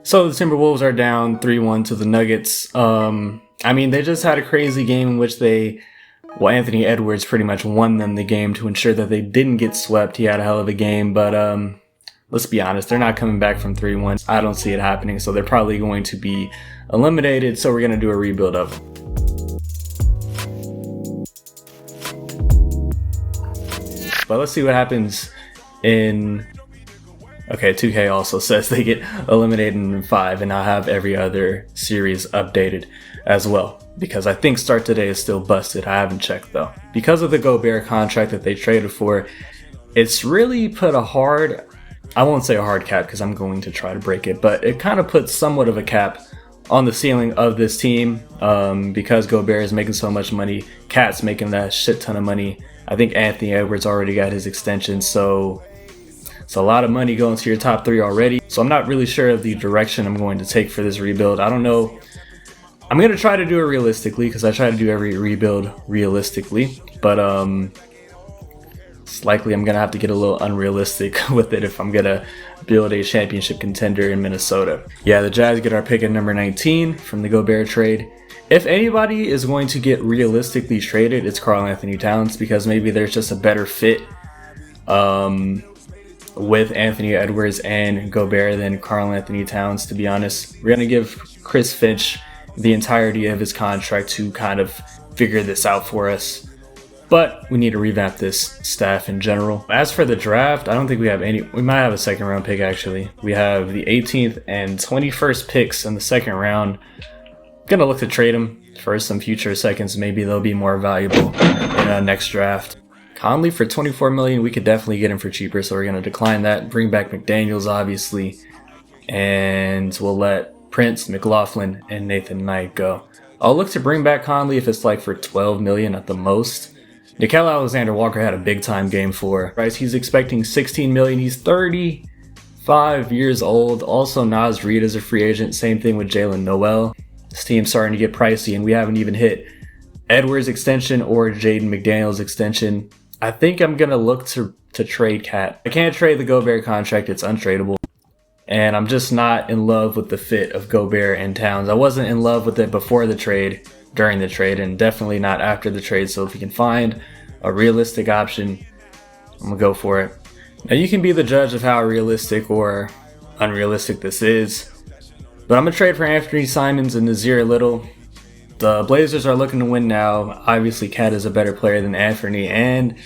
So the Timberwolves are down 3-1 to the Nuggets. I mean, they just had a crazy game in which Anthony Edwards pretty much won them the game to ensure that they didn't get swept. He had a hell of a game, but let's be honest, they're not coming back from 3-1. I don't see it happening, so they're probably going to be eliminated, so we're going to do a rebuild of them. But let's see what happens in... Okay, 2K also says they get eliminated in 5, and I'll have every other series updated as well, because I think Start Today is still busted. I haven't checked though. Because of the Gobert contract that they traded for, it's really put a hard... I won't say a hard cap because I'm going to try to break it, but it kind of puts somewhat of a cap on the ceiling of this team because Gobert is making so much money. Cat's making that shit ton of money. I think Anthony Edwards already got his extension, so it's a lot of money going to your top 3 already. So I'm not really sure of the direction I'm going to take for this rebuild. I don't know. I'm going to try to do it realistically because I try to do every rebuild realistically, but it's likely I'm going to have to get a little unrealistic with it if I'm going to build a championship contender in Minnesota. Yeah, the Jazz get our pick at number 19 from the Gobert trade. If anybody is going to get realistically traded, it's Karl Anthony Towns, because maybe there's just a better fit with Anthony Edwards and Gobert than Karl Anthony Towns, to be honest. We're going to give Chris Finch the entirety of his contract to kind of figure this out for us. But we need to revamp this staff in general. As for the draft, I don't think we have any. We might have a second round pick actually. We have the 18th and 21st picks in the second round. Gonna look to trade them for some future seconds. Maybe they'll be more valuable in our next draft. Conley for $24 million. We could definitely get him for cheaper, so we're gonna decline that. Bring back McDaniels, obviously, and we'll let Prince, McLaughlin, and Nathan Knight go. I'll look to bring back Conley if it's like for $12 million at the most. Nickeil Alexander-Walker had a big time game for Rice. He's expecting $16 million. He's 35 years old. Also, Naz Reid is a free agent. Same thing with Jalen Noel. This team's starting to get pricey, and we haven't even hit Edwards extension or Jaden McDaniels extension. I think I'm gonna look to trade Cat. I can't trade the Gobert contract. It's untradeable. And I'm just not in love with the fit of Gobert and Towns. I wasn't in love with it before the trade, during the trade, and definitely not after the trade. So if you can find a realistic option, I'm gonna go for it. Now you can be the judge of how realistic or unrealistic this is, but I'm gonna trade for Anthony Simons and Nazir Little. The Blazers are looking to win now. Obviously Cat is a better player than Anthony, and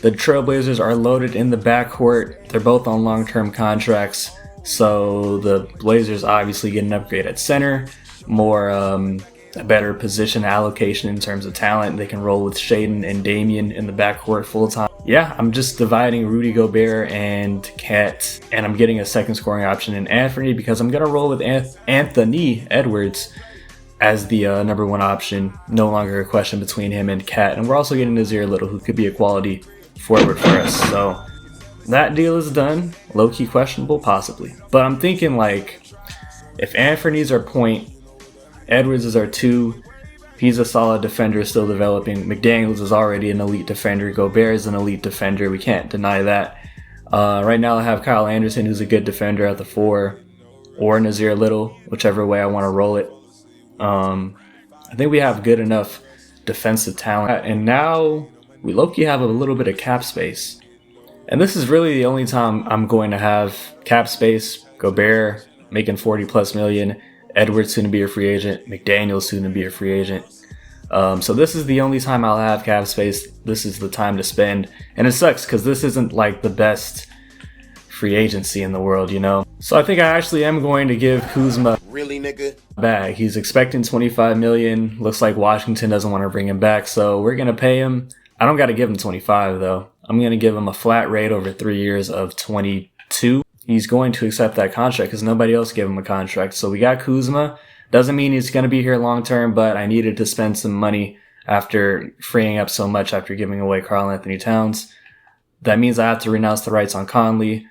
the Trailblazers are loaded in the backcourt. They're both on long-term contracts, so the Blazers obviously get an upgrade at center, more a better position allocation in terms of talent. They can roll with Shaden and Damian in the backcourt full time. Yeah, I'm just dividing Rudy Gobert and Cat, and I'm getting a second scoring option in Anthony because I'm gonna roll with Anthony Edwards as the number 1 option. No longer a question between him and Cat, and we're also getting Nazir Little, who could be a quality forward for us. So that deal is done. Low-key questionable, possibly, but I'm thinking like if Anthony's our point, Edwards is our 2. He's a solid defender, still developing. McDaniels is already an elite defender. Gobert is an elite defender. We can't deny that. Right now I have Kyle Anderson, who's a good defender, at the 4, or Nazir Little, whichever way I want to roll it. I think we have good enough defensive talent. And now we low-key have a little bit of cap space. And this is really the only time I'm going to have cap space. Gobert making 40 plus million. Edwards soon to be a free agent. McDaniels soon to be a free agent. So this is the only time I'll have cap space. This is the time to spend. And it sucks because this isn't like the best free agency in the world, you know? So I think I actually am going to give Kuzma a bag. He's expecting 25 million. Looks like Washington doesn't want to bring him back, so we're going to pay him. I don't got to give him 25 though. I'm going to give him a flat rate over 3 years of 22. He's going to accept that contract because nobody else gave him a contract. So we got Kuzma. Doesn't mean he's going to be here long term, but I needed to spend some money after freeing up so much after giving away Karl Anthony Towns. That means I have to renounce the rights on Conley.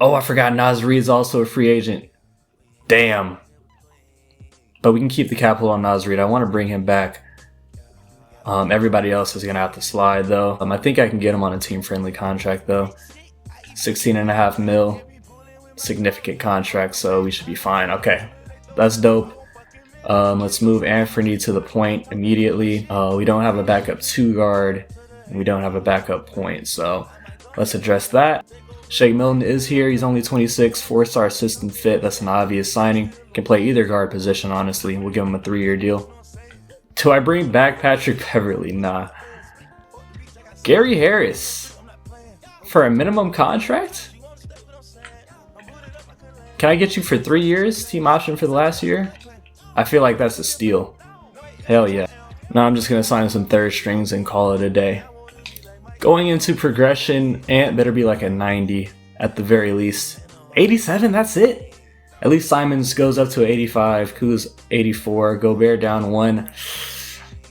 Oh, I forgot Naz Reid's also a free agent. Damn. But we can keep the capital on Naz Reid. I want to bring him back. Everybody else is going to have to slide though. I think I can get him on a team-friendly contract though. 16.5 mil. significant contract, so we should be fine. Okay, that's dope. Let's move Anthony to the point immediately. We don't have a backup 2 guard, and we don't have a backup point, so let's address that. Shake Milton is here. He's only 26, 4-star system fit. That's an obvious signing. Can play either guard position, honestly. We'll give him a 3-year deal. Do I bring back Patrick Beverly? Nah. Gary Harris for a minimum contract? Can I get you for 3 years? Team option for the last year? I feel like that's a steal. Hell yeah. Now I'm just going to sign some third strings and call it a day. Going into progression, Ant better be like a 90 at the very least. 87, that's it? At least Simons goes up to 85, Kuz 84, Gobert down 1.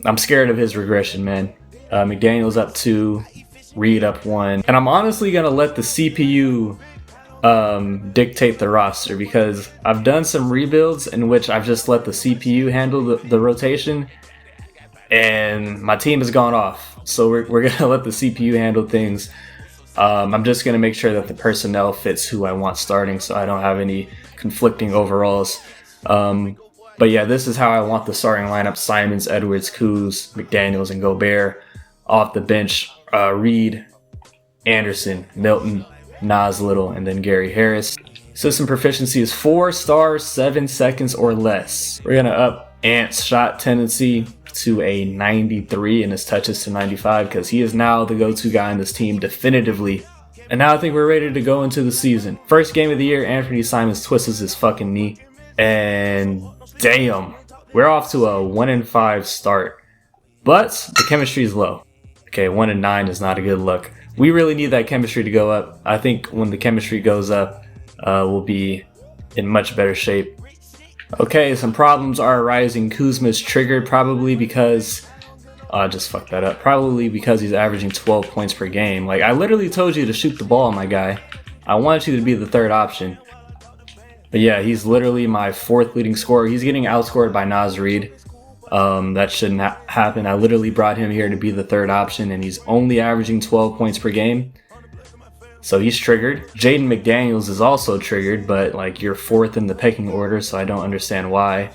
I'm scared of his regression, man. McDaniels up 2, Reed up 1. And I'm honestly going to let the CPU dictate the roster, because I've done some rebuilds in which I've just let the CPU handle the rotation, and my team has gone off. So we're gonna let the CPU handle things. I'm just gonna make sure that the personnel fits who I want starting, so I don't have any conflicting overalls. But yeah, this is how I want the starting lineup: Simons, Edwards, Kuz, McDaniels, and Gobert. Off the bench, Reed, Anderson, Milton, Nas Little, and then Gary Harris. System proficiency is 4 stars, 7 seconds or less. We're gonna up Ant's shot tendency to a 93 and his touches to 95, because he is now the go-to guy on this team definitively. And now I think we're ready to go into the season. First game of the year, Anthony Simons twists his fucking knee, and damn, we're off to a 1-5 start. But the chemistry is low. Okay, 1-9 is not a good look. We really need that chemistry to go up. I think when the chemistry goes up, we'll be in much better shape. Okay, some problems are arising. Kuzma's triggered, probably because... I just fucked that up. Probably because he's averaging 12 points per game. Like, I literally told you to shoot the ball, my guy. I wanted you to be the third option. But yeah, he's literally my 4th leading scorer. He's getting outscored by Nas Reed. That shouldn't happen. I literally brought him here to be the third option, and he's only averaging 12 points per game. So he's triggered. Jaden McDaniels is also triggered, but like, you're 4th in the pecking order, so I don't understand why.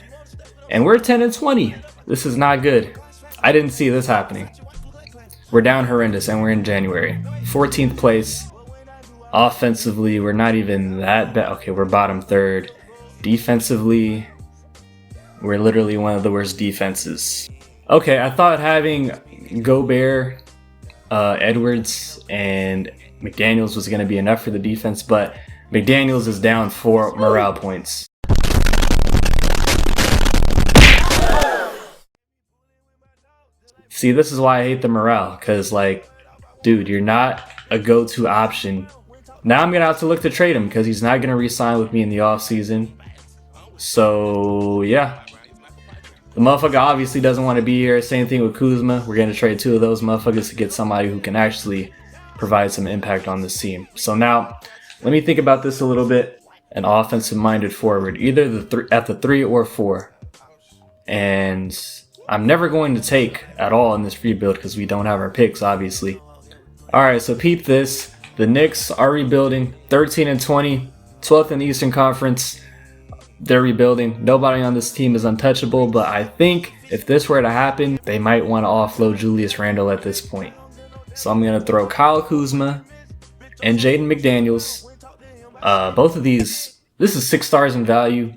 And we're 10-20. This is not good. I didn't see this happening. We're down horrendous, and we're in January. 14th place. Offensively, we're not even that bad. Okay, we're bottom 3rd. Defensively, we're literally one of the worst defenses. Okay, I thought having Gobert, Edwards, and McDaniels was going to be enough for the defense, but McDaniels is down 4 morale points. See, this is why I hate the morale, because, like, dude, you're not a go-to option. Now I'm going to have to look to trade him, because he's not going to re-sign with me in the offseason. So, yeah. The motherfucker obviously doesn't want to be here. Same thing with Kuzma. We're going to trade 2 of those motherfuckers to get somebody who can actually provide some impact on this team. So now, let me think about this a little bit. An offensive-minded forward, either at the 3 or 4. And I'm never going to take at all in this rebuild because we don't have our picks, obviously. Alright, so peep this. The Knicks are rebuilding. 13-20, 12th in the Eastern Conference. They're rebuilding. Nobody on this team is untouchable, but I think if this were to happen, they might want to offload Julius Randle at this point. So I'm going to throw Kyle Kuzma and Jaden McDaniels. Both of these, this is 6 stars in value.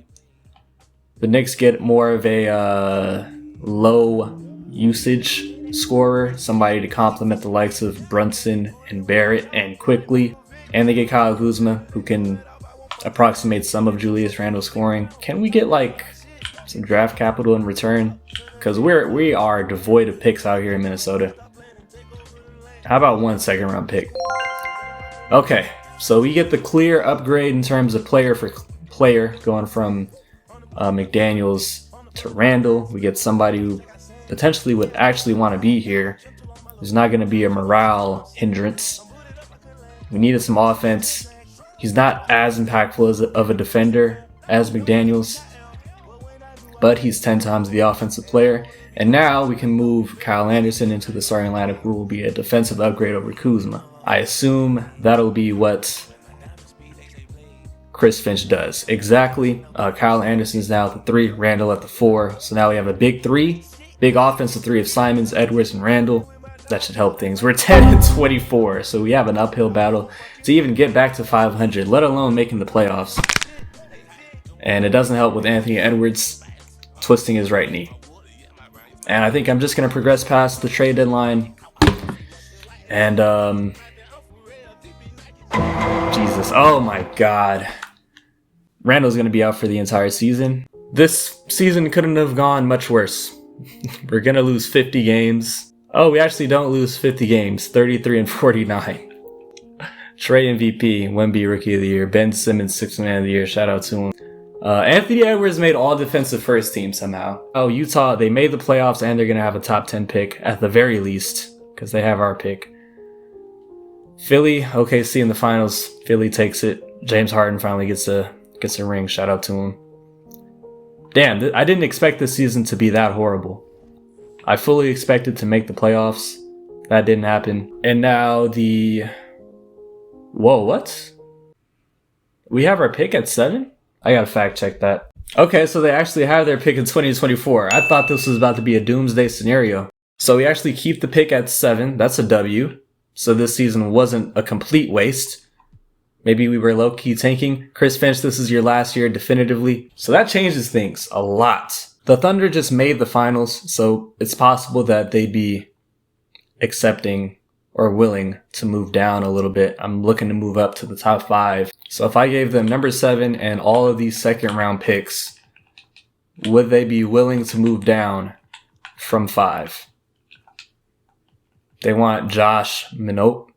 The Knicks get more of a low usage scorer, somebody to complement the likes of Brunson and Barrett and Quickly. And they get Kyle Kuzma, who can approximate some of Julius Randle's scoring. Can we get like some draft capital in return? Because we are devoid of picks out here in Minnesota. How about 1 second-round pick? Okay, so we get the clear upgrade in terms of player for player, going from McDaniels to Randle. We get somebody who potentially would actually want to be here. There's not going to be a morale hindrance. We needed some offense. He's not as impactful of a defender as McDaniels, but he's 10 times the offensive player. And now we can move Kyle Anderson into the starting lineup, who will be a defensive upgrade over Kuzma. I assume that'll be what Chris Finch does. Exactly. Kyle Anderson's now at the 3, Randall at the 4. So now we have a big 3, big offensive 3 of Simons, Edwards, and Randall. That should help things. We're 10-24, so we have an uphill battle to even get back to 500, let alone making the playoffs. And it doesn't help with Anthony Edwards twisting his right knee. And I think I'm just going to progress past the trade deadline. And, Jesus, oh my God. Randall's going to be out for the entire season. This season couldn't have gone much worse. We're going to lose 50 games. Oh, we actually don't lose 50 games, 33-49. Trey MVP, Wemby Rookie of the Year, Ben Simmons 6th Man of the Year, shout out to him. Anthony Edwards made all defensive first team somehow. Oh, Utah, they made the playoffs and they're going to have a top 10 pick at the very least because they have our pick. Philly, OKC in the finals. Philly takes it. James Harden finally gets a ring. Shout out to him. Damn, I didn't expect this season to be that horrible. I fully expected to make the playoffs. That didn't happen. And now the... Whoa, what? We have our pick at 7? I gotta fact check that. Okay, so they actually have their pick in 2024. I thought this was about to be a doomsday scenario. So we actually keep the pick at 7. That's a W. So this season wasn't a complete waste. Maybe we were low-key tanking. Chris Finch, this is your last year definitively. So that changes things a lot. The Thunder just made the finals, so it's possible that they'd be accepting or willing to move down a little bit. I'm looking to move up to the top 5. So if I gave them number 7 and all of these second round picks, would they be willing to move down from 5? They want Josh Minot.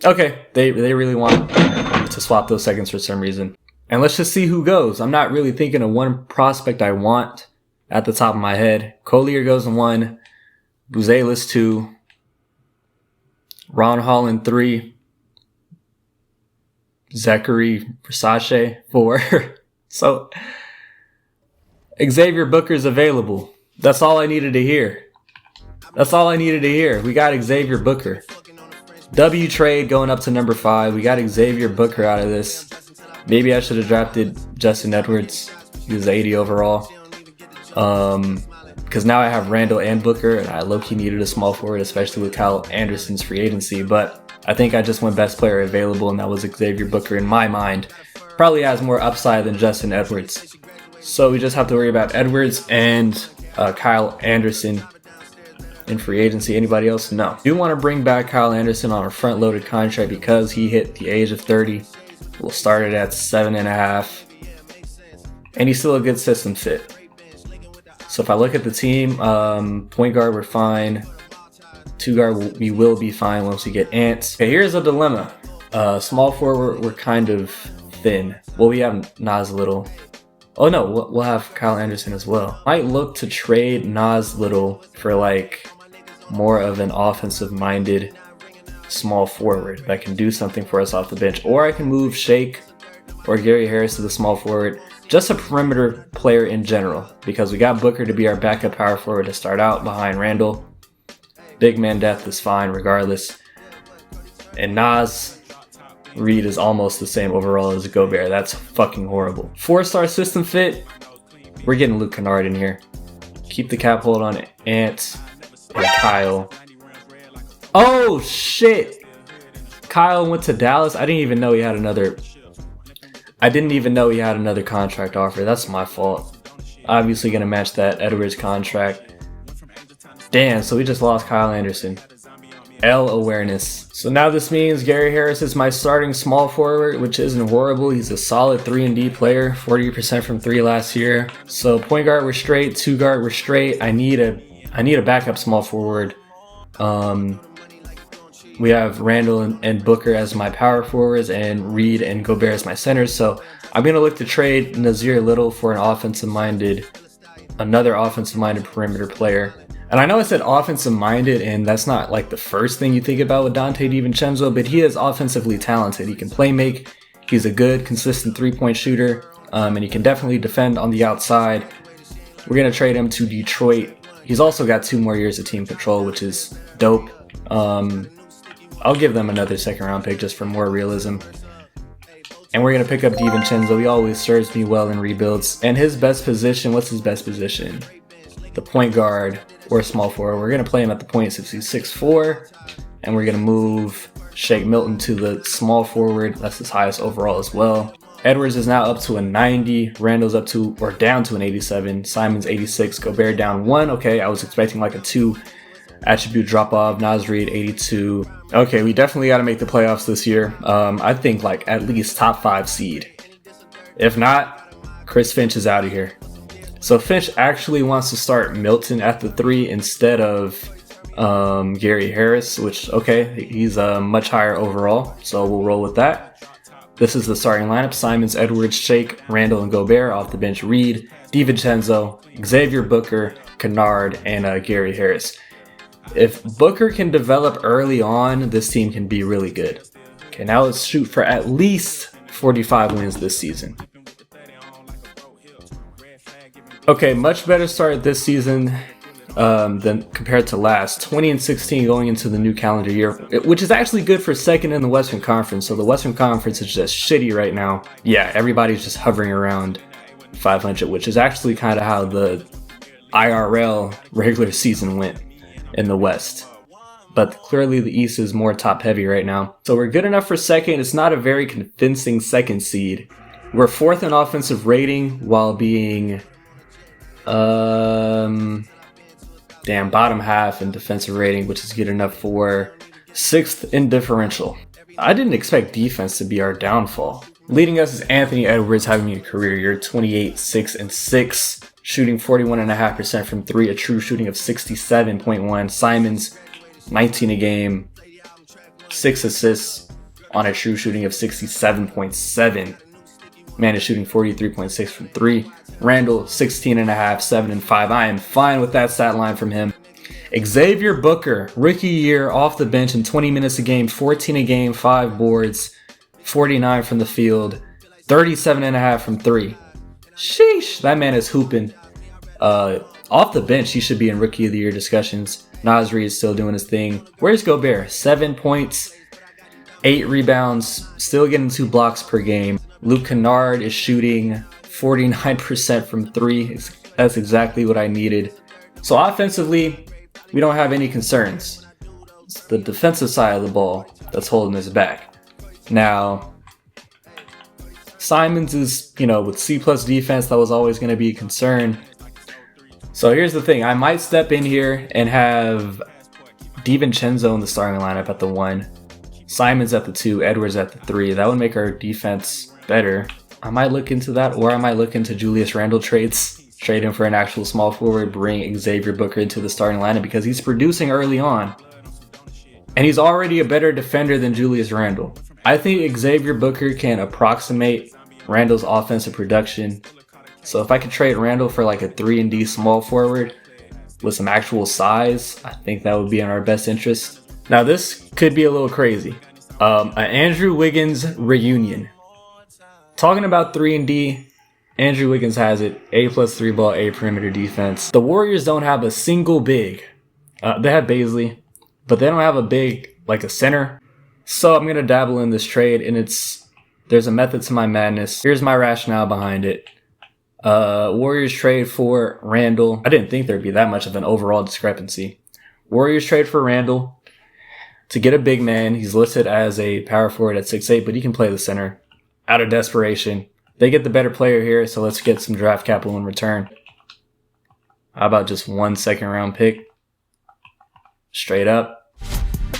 Okay, they really want to swap those seconds for some reason. And let's just see who goes. I'm not really thinking of one prospect I want at the top of my head. Collier goes in 1, Buzelis 2, Ron Holland 3, Zachary Versace 4. So Xavier Booker's available. That's all I needed to hear. That's all I needed to hear. We got Xavier Booker. W trade going up to number 5. We got Xavier Booker out of this. Maybe I should have drafted Justin Edwards. He was 80 overall. Because now I have Randall and Booker, and I low-key needed a small forward, especially with Kyle Anderson's free agency. But I think I just went best player available, and that was Xavier Booker in my mind. Probably has more upside than Justin Edwards. So we just have to worry about Edwards and Kyle Anderson in free agency. Anybody else? No. Do want to bring back Kyle Anderson on a front-loaded contract because he hit the age of 30. We'll start it at 7.5. And he's still a good system fit. So if I look at the team, point guard, we're fine. 2 guard, we will be fine once we get Ants. Okay, here's a dilemma. Small forward, we're kind of thin. Well, we have Nas Little. Oh no, we'll have Kyle Anderson as well. Might look to trade Nas Little for like more of an offensive-minded small forward that can do something for us off the bench. Or I can move Shake or Gary Harris to the small forward. Just a perimeter player in general, because we got Booker to be our backup power forward to start out behind Randall. Big man depth is fine regardless. And Nas Reed is almost the same overall as Gobert. That's fucking horrible. 4-star system fit. We're getting Luke Kennard in here. Keep the cap hold on Ant and Kyle. Oh shit! Kyle went to Dallas. I didn't even know he had another contract offer. That's my fault. Obviously gonna match that Edwards contract. Damn, so we just lost Kyle Anderson. L awareness. So now this means Gary Harris is my starting small forward, which isn't horrible. He's a solid 3-and-D player, 40% from 3 last year. So point guard we're straight, 2 guard we're straight. I need a backup small forward. We have Randall and Booker as my power forwards and Reed and Gobert as my centers. So I'm going to look to trade Nazir Little for another offensive-minded perimeter player. And I know I said offensive-minded, and that's not like the first thing you think about with Dante DiVincenzo, but he is offensively talented. He can play make. He's a good, consistent three-point shooter, and he can definitely defend on the outside. We're going to trade him to Detroit. He's also got 2 more years of team control, which is dope. I'll give them another second-round pick just for more realism. And we're going to pick up DiVincenzo. He always serves me well in rebuilds. And his best position, what's his best position? The point guard or small forward. We're going to play him at the point since he's 6'4". And we're going to move Shake Milton to the small forward. That's his highest overall as well. Edwards is now up to a 90. Randall's up to, or down to an 87. Simon's 86. Gobert down 1. Okay, I was expecting like a 2 attribute drop off. Naz Reid 82. Okay, we definitely got to make the playoffs this year. I think like at least top 5 seed. If not, Chris Finch is out of here. So Finch actually wants to start Milton at the 3 instead of Gary Harris, which, okay, he's much higher overall, so we'll roll with that. This is the starting lineup: Simons, Edwards, Shake, Randall, and Gobert. Off the bench, Reed, DiVincenzo, Xavier Booker, Kennard, and Gary Harris. If Booker can develop early on, this team can be really good. Okay, now let's shoot for at least 45 wins this season. Okay, much better start this season than compared to last. 20-16 going into the new calendar year, which is actually good for second in the Western Conference. So the Western Conference is just shitty right now. Yeah, everybody's just hovering around 500, which is actually kind of how the IRL regular season went in the West. But clearly the East is more top heavy right now. So we're good enough for second. It's not a very convincing second seed. We're 4th in offensive rating while being bottom half in defensive rating, which is good enough for 6th in differential. I didn't expect defense to be our downfall. Leading us is Anthony Edwards, having a career year, 28, 6, and 6, shooting 41.5% from 3, a true shooting of 67.1. Simons, 19 a game, 6 assists on a true shooting of 67.7. Man is shooting 43.6 from 3. Randall, 16.5, 7, and 5. I am fine with that stat line from him. Xavier Booker, rookie year, off the bench in 20 minutes a game, 14 a game, 5 boards, 49 from the field, 37.5 from 3. Sheesh, that man is hooping. Off the bench, he should be in rookie of the year discussions. Naz Reid is still doing his thing. Where's Gobert? 7 points, 8 rebounds, still getting 2 blocks per game. Luke Kennard is shooting 49% from 3. That's exactly what I needed. So offensively, we don't have any concerns. It's the defensive side of the ball that's holding us back. Now, Simons is, with C+ defense, that was always going to be a concern. So here's the thing. I might step in here and have DiVincenzo in the starting lineup at the 1, Simons at the 2, Edwards at the 3. That would make our defense better. I might look into that, or I might look into Julius Randle trades. Trade him for an actual small forward, bring Xavier Booker into the starting lineup because he's producing early on. And he's already a better defender than Julius Randle. I think Xavier Booker can approximate Randle's offensive production. So if I could trade Randle for like a 3-and-D small forward with some actual size, I think that would be in our best interest. Now this could be a little crazy. An Andrew Wiggins reunion. Talking about 3-and-D, Andrew Wiggins has it. A+ 3 ball, A perimeter defense. The Warriors don't have a single big. They have Baisley, but they don't have a big, like a center. So I'm going to dabble in this trade, and there's a method to my madness. Here's my rationale behind it. Warriors trade for Randall. I didn't think there'd be that much of an overall discrepancy. Warriors trade for Randall to get a big man. He's listed as a power forward at 6'8", but he can play the center. Out of desperation, they get the better player here, so let's get some draft capital in return. How about just 1 second-round pick? Straight up.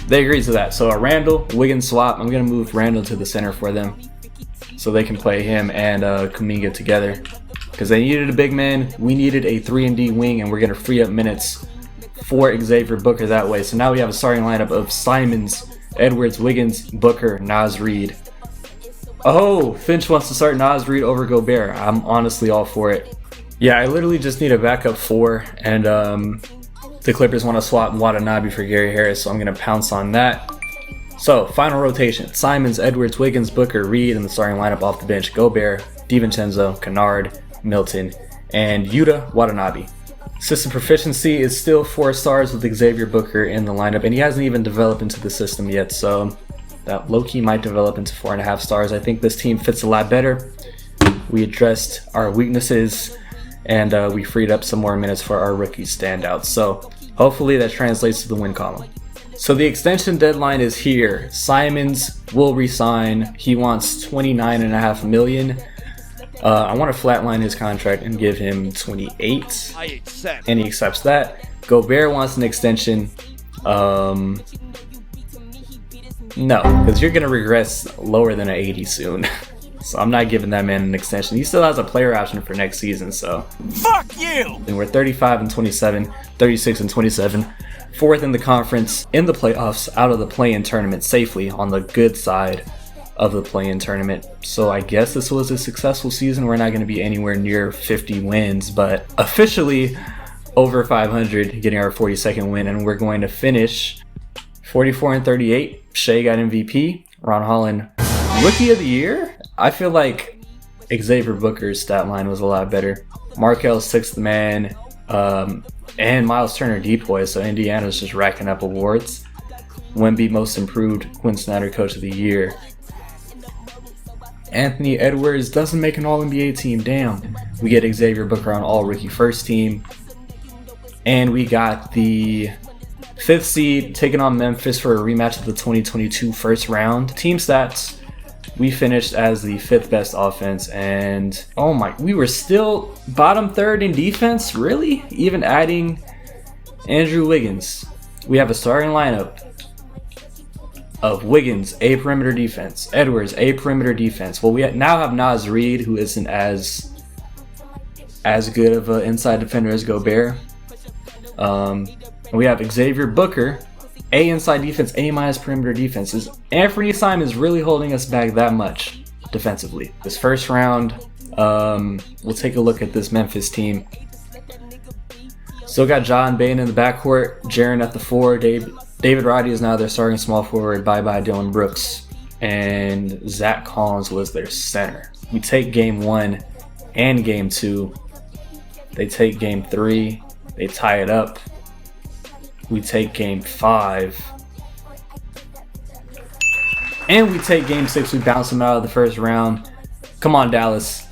They agreed to that. So a Randall Wiggins swap. I'm going to move Randall to the center for them so they can play him and Kuminga together. Because they needed a big man. We needed a 3-and-D wing, and we're going to free up minutes for Xavier Booker that way. So now we have a starting lineup of Simons, Edwards, Wiggins, Booker, Naz Reid. Oh, Finch wants to start Naz Reid over Gobert. I'm honestly all for it. Yeah, I literally just need a backup 4, and the Clippers want to swap Watanabe for Gary Harris, so I'm going to pounce on that. So, final rotation. Simons, Edwards, Wiggins, Booker, Reid in the starting lineup off the bench. Gobert, DiVincenzo, Kennard, Milton, and Yuta Watanabe. System proficiency is still 4 stars with Xavier Booker in the lineup, and he hasn't even developed into the system yet, so that low-key might develop into 4.5 stars. I think this team fits a lot better. We addressed our weaknesses, and we freed up some more minutes for our rookie standouts. So hopefully that translates to the win column. So the extension deadline is here. Simons will resign. He wants $29.5 million. I want to flatline his contract and give him 28, and he accepts that. Gobert wants an extension. No, because you're gonna regress lower than an 80 soon. So I'm not giving that man an extension. He still has a player option for next season, so fuck you. And we're 35 and 27, 36 and 27, fourth in the conference, in the playoffs, out of the play-in tournament safely, on the good side of the play-in tournament. So I guess this was a successful season. We're not going to be anywhere near 50 wins, but officially over 500, getting our 42nd win, and we're going to finish 44 and 38. Shea got MVP. Ron Holland, Rookie of the Year. I feel like Xavier Booker's stat line was a lot better. Markel, sixth man, and Miles Turner depoy. So Indiana's just racking up awards. Wemby, most improved. Quinn Snyder, coach of the year. Anthony Edwards doesn't make an All-NBA team. Damn. We get Xavier Booker on All-Rookie first team. And we got the 5th seed taking on Memphis for a rematch of the 2022 first round. Team stats, we finished as the 5th best offense, and oh my, we were still bottom 3rd in defense? Really? Even adding Andrew Wiggins. We have a starting lineup of Wiggins, A perimeter defense, Edwards, A perimeter defense. Well, we now have Naz Reid, who isn't as good of an inside defender as Gobert. We have Xavier Booker, A inside defense, A minus perimeter defenses. Anthony Simons really holding us back that much defensively. This first round, we'll take a look at this Memphis team. Still got John Bain in the backcourt, Jaren at the 4, David Roddy is now their starting small forward, bye-bye Dylan Brooks, and Zach Collins was their center. We take game 1 and game 2. They take game 3, they tie it up. We take game 5. And we take game 6. We bounce them out of the first round. Come on, Dallas.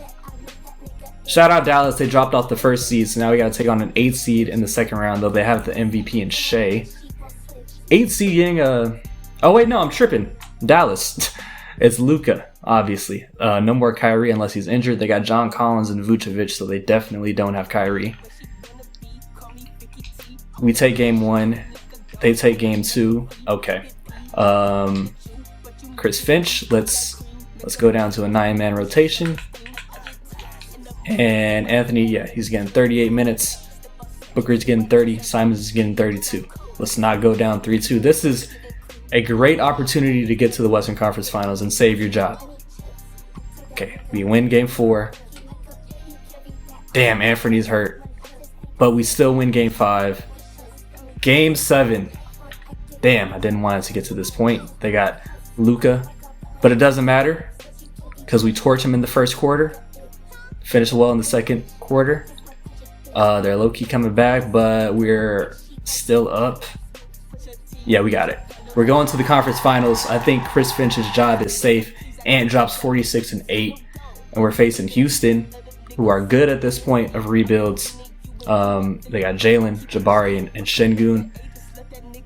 Shout out Dallas. They dropped off the first seed, so now we got to take on an 8th seed in the second round, though they have the MVP in Shea. 8th seed getting a... Oh, wait, no, I'm tripping. Dallas. It's Luka, obviously. No more Kyrie unless he's injured. They got John Collins and Vucevic, so they definitely don't have Kyrie. We take game 1. They take game 2. Okay. Chris Finch. Let's go down to a 9-man rotation. And Anthony, yeah, he's getting 38 minutes. Booker's getting 30. Simons is getting 32. Let's not go down 3-2. This is a great opportunity to get to the Western Conference Finals and save your job. Okay, we win game 4. Damn, Anthony's hurt. But we still win game 5. Game 7. Damn, I didn't want it to get to this point. They got Luka, but it doesn't matter because we torch him in the first quarter. Finish well in the second quarter. They're low-key coming back, but we're still up. Yeah, we got it. We're going to the conference finals. I think Chris Finch's job is safe. Ant drops 46 and 8, and we're facing Houston, who are good at this point of rebuilds. They got Jalen, Jabari, and Şengün.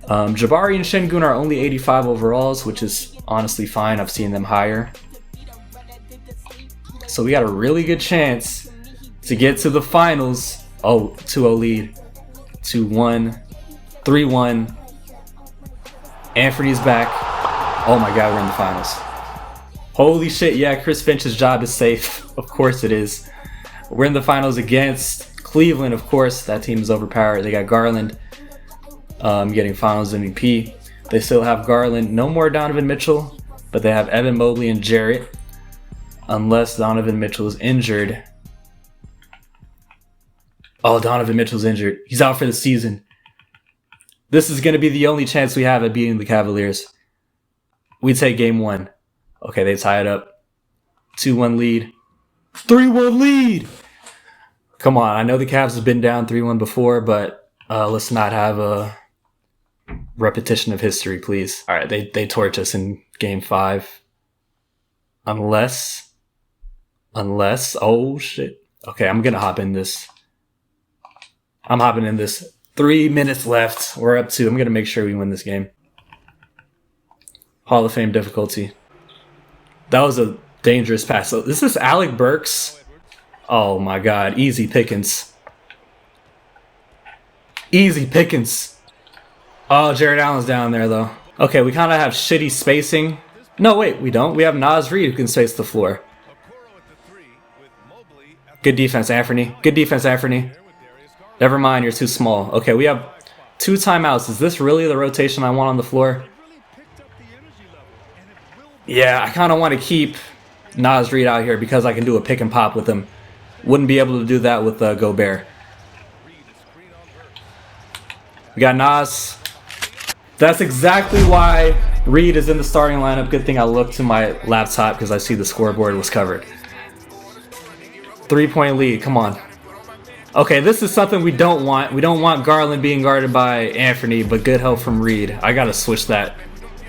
Jabari and Şengün are only 85 overalls, which is honestly fine. I've seen them higher. So we got a really good chance to get to the finals. Oh, 2-0 lead. 2-1. 3-1. Anthony's back. Oh my god, we're in the finals. Holy shit, yeah, Chris Finch's job is safe. Of course it is. We're in the finals against Cleveland, of course. That team is overpowered. They got Garland getting finals MVP. They still have Garland. No more Donovan Mitchell, but they have Evan Mobley and Jarrett. Unless Donovan Mitchell is injured. Oh, Donovan Mitchell's injured. He's out for the season. This is going to be the only chance we have at beating the Cavaliers. We take game 1. Okay, they tie it up. 2-1 lead. 3-1 lead! Come on, I know the Cavs have been down 3-1 before, but let's not have a Repetition of history, please. All right, they torch us in game 5. Unless, oh shit. Okay, I'm gonna hop in this. I'm hopping in this. 3 minutes left. We're up 2. I'm gonna make sure we win this game. Hall of Fame difficulty. That was a dangerous pass. So this is Alec Burks. Oh my god, easy pickings. Easy pickings. Oh, Jared Allen's down there though. Okay, we kind of have shitty spacing. No, wait, we don't. We have Naz Reid who can space the floor. Good defense, Anthony. Good defense, Anthony. Never mind, you're too small. Okay, we have 2 timeouts. Is this really the rotation I want on the floor? Yeah, I kind of want to keep Naz Reid out here because I can do a pick and pop with him. Wouldn't be able to do that with Gobert. We got Naz. That's exactly why Reid is in the starting lineup. Good thing I looked to my laptop because I see the scoreboard was covered. 3-point lead. Come on. Okay, this is something we don't want. We don't want Garland being guarded by Anthony, but good help from Reid. I got to switch that.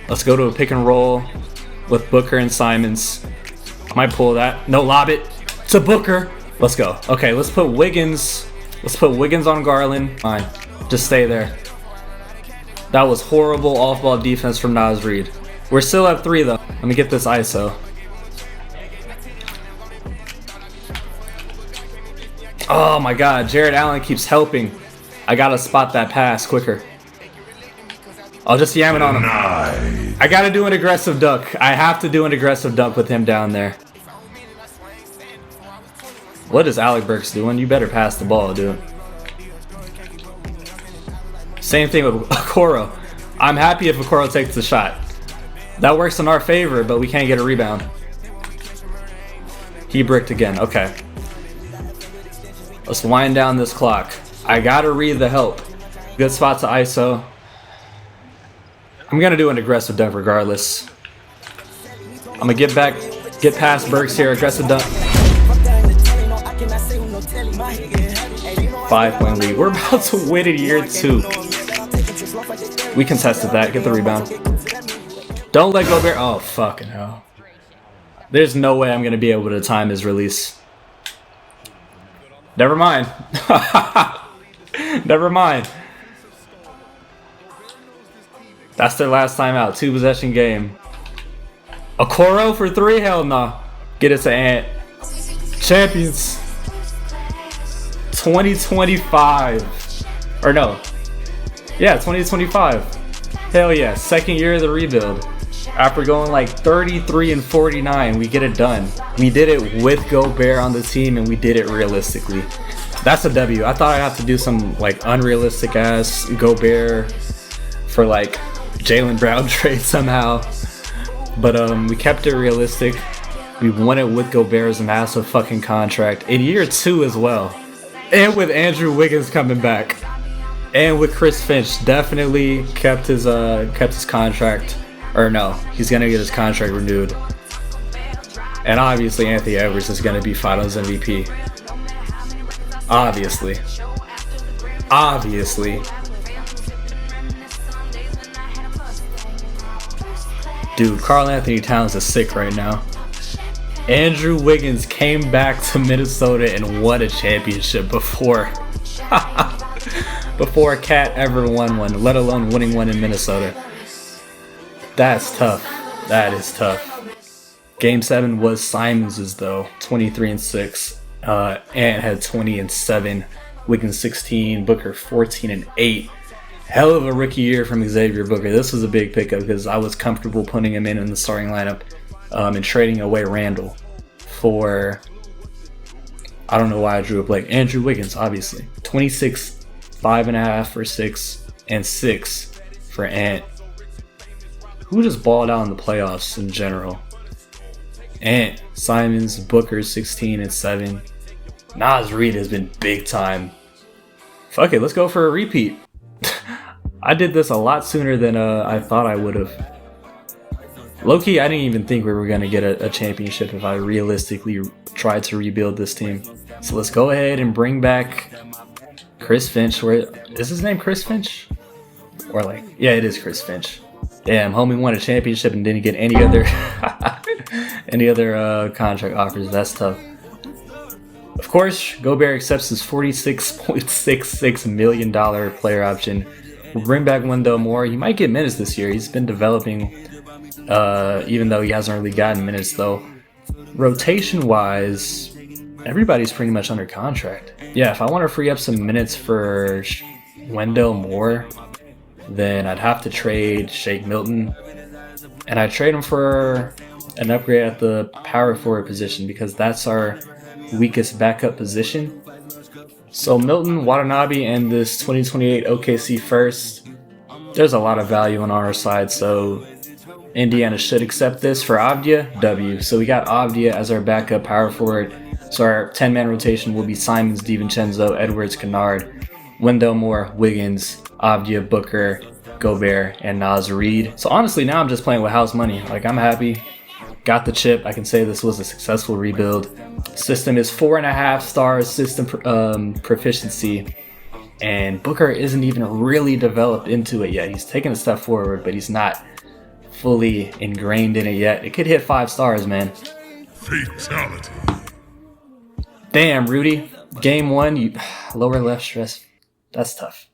Let's go to a pick and roll with Booker and Simons. I might pull that. No, lob it to Booker. Let's go. Okay, let's put Wiggins. Let's put Wiggins on Garland. Fine. Just stay there. That was horrible off-ball defense from Naz Reid. We're still at 3 though. Let me get this ISO. Oh my god, Jared Allen keeps helping. I gotta spot that pass quicker. I'll just yam it on him. I gotta do an aggressive dunk. I have to do an aggressive dunk with him down there. What is Alec Burks doing? You better pass the ball, dude. Same thing with Okoro. I'm happy if Okoro takes the shot. That works in our favor, but we can't get a rebound. He bricked again. Okay. Let's wind down this clock. I gotta read the help. Good spot to ISO. I'm gonna do an aggressive dunk regardless. I'm gonna get past Burks here. Aggressive dunk. 5-point lead. We're about to win in year 2. We contested that. Get the rebound. Don't let go, Bear. Oh, fucking hell. There's no way I'm going to be able to time his release. Never mind. Never mind. That's their last time out. 2-possession game. Okoro for 3? Hell no. Get it to Ant. Champions. 2025. Or no. Yeah, 2025. Hell yeah. Second year of the rebuild. After going like 33-49, we get it done. We did it with Gobert on the team, and we did it realistically. That's a W. I thought I'd have to do some like unrealistic ass Gobert for like Jaylen Brown trade somehow. But we kept it realistic. We won it with Gobert's massive fucking contract in year 2 as well. And with Andrew Wiggins coming back. And with Chris Finch, definitely kept his contract. Or no, he's gonna get his contract renewed. And obviously Anthony Edwards is gonna be Finals MVP. Obviously. Dude, Karl Anthony Towns is sick right now. Andrew Wiggins came back to Minnesota and won a championship before Cat ever won one, let alone winning one in Minnesota. That's tough. That is tough. Game 7 was Simons's though, 23-6. Ant had 20-7. Wiggins 16. Booker 14-8. Hell of a rookie year from Xavier Booker. This was a big pickup because I was comfortable putting him in the starting lineup and trading away Randall for, I don't know why I drew up like Andrew Wiggins, obviously. 26, 5.5 for 6, and 6 for Ant. Who just balled out in the playoffs in general? Ant, Simons, Booker 16-7. Naz Reid has been big time. Fuck it, let's go for a repeat. I did this a lot sooner than I thought I would have. Low-key, I didn't even think we were going to get a championship if I realistically tried to rebuild this team. So let's go ahead and bring back Chris Finch. Is his name Chris Finch? Or like, yeah, it is Chris Finch. Damn, homie won a championship and didn't get any other contract offers. That's tough. Of course, Gobert accepts his $46.66 million player option. We'll bring back Wendell Moore. He might get minutes this year. He's been developing, even though he hasn't really gotten minutes though. Rotation-wise, everybody's pretty much under contract. Yeah, if I want to free up some minutes for Wendell Moore, then I'd have to trade Shake Milton. And I'd trade him for an upgrade at the power forward position because that's our weakest backup position. So Milton, Watanabe, and this 2028 OKC first, there's a lot of value on our side, so Indiana should accept this. For Avdia, W. So we got Avdia as our backup power forward. So our 10-man rotation will be Simons, DiVincenzo, Edwards, Kennard, Wendell Moore, Wiggins, Avdia, Booker, Gobert, and Naz Reid. So honestly, now I'm just playing with house money. Like, I'm happy. Got the chip. I can say this was a successful rebuild. System is 4.5 stars system proficiency. And Booker isn't even really developed into it yet. He's taken a step forward, but he's not fully ingrained in it yet. It could hit 5 stars, man. Fatality. Damn, Rudy. Game 1, you lower left stress. That's tough.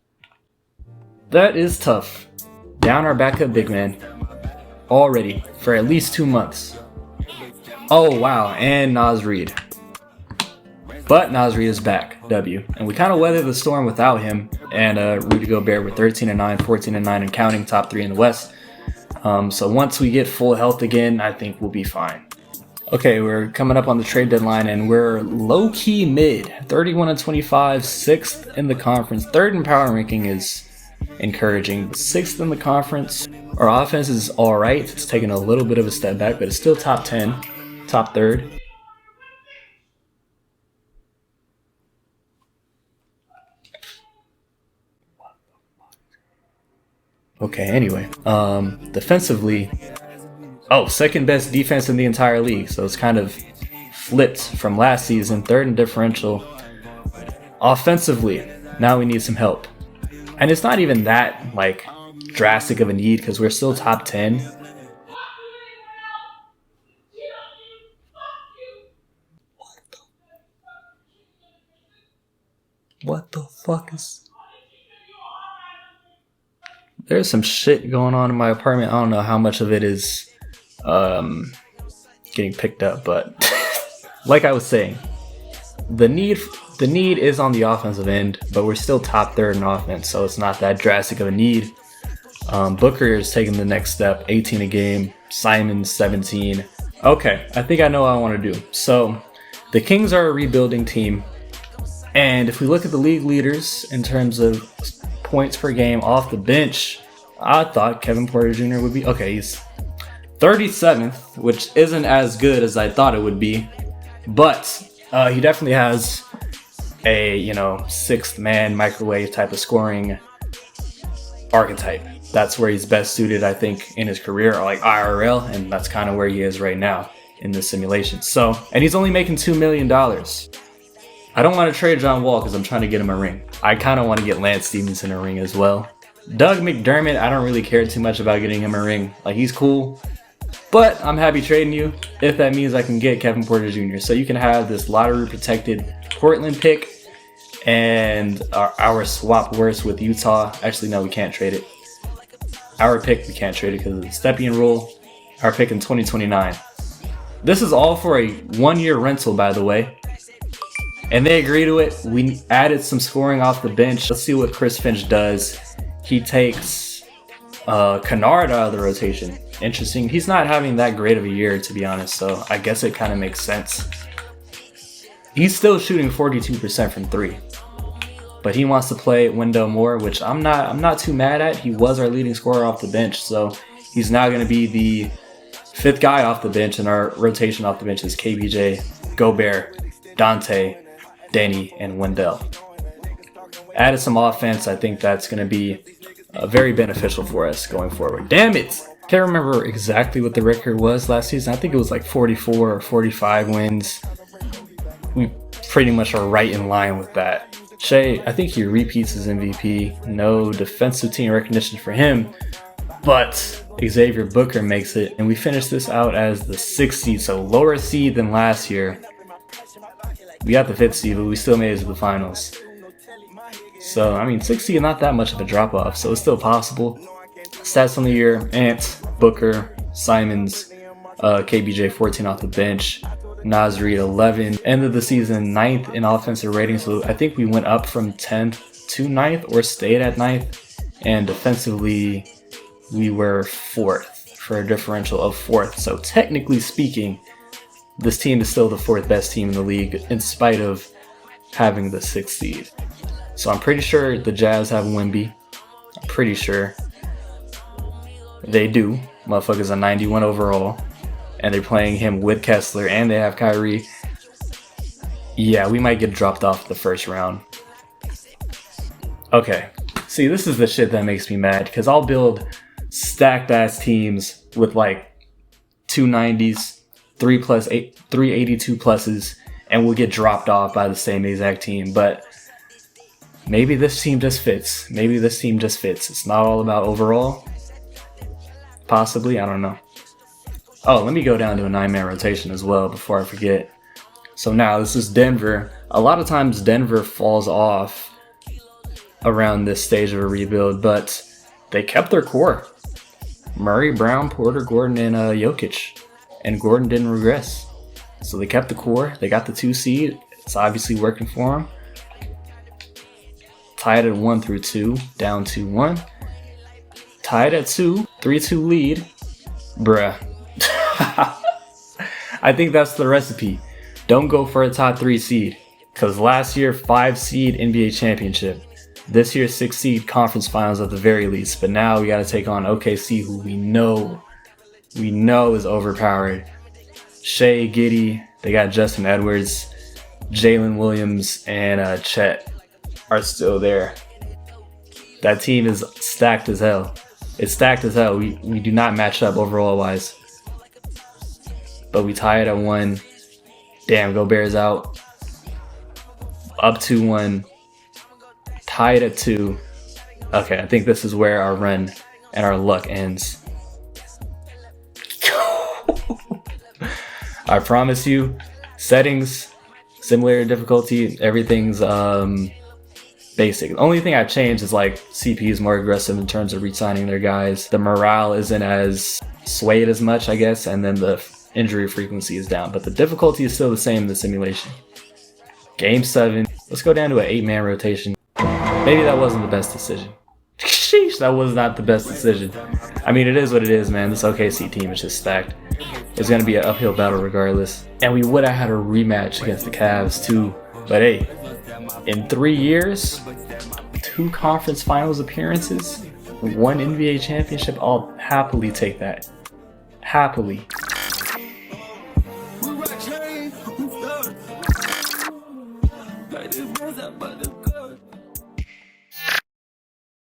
That is tough. Down our backup big man. Already. For at least 2 months. Oh, wow. And Naz Reid. But Naz Reid is back. W. And we kind of weathered the storm without him. And Rudy Gobert with 13-9, 14-9, and counting, top 3 in the West. So once we get full health again, I think we'll be fine. Okay, we're coming up on the trade deadline, and we're low-key mid. 31-25, 6th in the conference. 3rd in power ranking is encouraging, but 6th in the conference. Our offense is alright. It's taken a little bit of a step back, but it's still top 10, top 3rd. Okay, anyway. Defensively, second best defense in the entire league. So it's kind of flipped from last season. 3rd in differential. Offensively, now we need some help. And it's not even that, like, drastic of a need because we're still top 10. What the fuck is... There's some shit going on in my apartment. I don't know how much of it is getting picked up, but like I was saying, the need is on the offensive end, but we're still top 3rd in offense, so it's not that drastic of a need. Booker is taking the next step, 18 a game. Simons 17. Okay, I think I know what I want to do. So the Kings are a rebuilding team, and if we look at the league leaders in terms of points per game off the bench, I thought Kevin Porter Jr. would be okay. He's 37th, which isn't as good as I thought it would be, but he definitely has a 6th man microwave type of scoring archetype. That's where he's best suited, I think, in his career, or like IRL, and that's kind of where he is right now in this simulation. So, and he's only making $2 million. I don't want to trade John Wall because I'm trying to get him a ring. I kind of want to get Lance Stevenson a ring as well. Doug McDermott, I don't really care too much about getting him a ring. Like, he's cool, but I'm happy trading you if that means I can get Kevin Porter Jr. So you can have this lottery protected Portland pick and our swap worse with Utah. Actually, no, we can't trade it. Our pick, we can't trade it because of the Stepien rule. Our pick in 2029. This is all for a 1-year rental, by the way. And they agree to it. We added some scoring off the bench. Let's see what Chris Finch does. He takes Kennard out of the rotation. Interesting. He's not having that great of a year, to be honest, so I guess it kind of makes sense. He's still shooting 42% from 3. But he wants to play Wendell Moore, which I'm not too mad at. He was our leading scorer off the bench, so he's now going to be the 5th guy off the bench, and our rotation off the bench is KBJ, Gobert, Dante, Danny, and Wendell. Added some offense. I think that's going to be very beneficial for us going forward. Damn it! Can't remember exactly what the record was last season. I think it was like 44 or 45 wins. We pretty much are right in line with that. Shea, I think he repeats his MVP. No defensive team recognition for him, but Xavier Booker makes it, and we finish this out as the 6th seed, so lower seed than last year. We got the 5th seed, but we still made it to the finals. So, I mean, 6th seed, not that much of a drop off, so it's still possible. Stats on the year: Ant, Booker, Simons, KBJ 14 off the bench, Naz Reid 11. End of the season 9th in offensive rating, so I think we went up from 10th to 9th or stayed at 9th. And defensively, we were 4th for a differential of 4th. So technically speaking, this team is still the 4th best team in the league in spite of having the 6th seed. So I'm pretty sure the Jazz have Wemby. I'm pretty sure they do. Motherfuckers a 91 overall. And they're playing him with Kessler, and they have Kyrie. Yeah, we might get dropped off the first round. Okay. See, this is the shit that makes me mad, because I'll build stacked ass teams with like 290s, 382 pluses, and we'll get dropped off by the same exact team. But maybe this team just fits. Maybe this team just fits. It's not all about overall. Possibly, I don't know. Oh, let me go down to a 9-man rotation as well before I forget. So now this is Denver. A lot of times Denver falls off around this stage of a rebuild, but they kept their core. Murray, Brown, Porter, Gordon, and Jokic. And Gordon didn't regress. So they kept the core. They got the 2 seed. It's obviously working for them. Tied at 1-2, down 2-1. Tied at 2, 3-2 lead. Bruh. I think that's the recipe. Don't go for a top 3 seed. Because last year, 5 seed NBA championship. This year, 6 seed conference finals at the very least. But now we got to take on OKC, who we know is overpowered. Shea, Giddey, they got Justin Edwards, Jalen Williams, and Chet are still there. That team is stacked as hell. It's stacked as hell. We do not match up overall wise. But we tie it at 1. Damn, Gobert's out. Up 2-1. Tied at 2. Okay, I think this is where our run and our luck ends. I promise you, settings, simulator difficulty, everything's basic. The only thing I changed is like CP is more aggressive in terms of re-signing their guys. The morale isn't as swayed as much, I guess, and then the injury frequency is down, but the difficulty is still the same in the simulation. Game 7. Let's go down to an 8-man rotation. Maybe that wasn't the best decision. Sheesh, that was not the best decision. I mean, it is what it is, man. This OKC team is just stacked. It's going to be an uphill battle regardless. And we would have had a rematch against the Cavs too. But hey, in 3 years, 2 conference finals appearances, 1 NBA championship, I'll happily take that. Happily.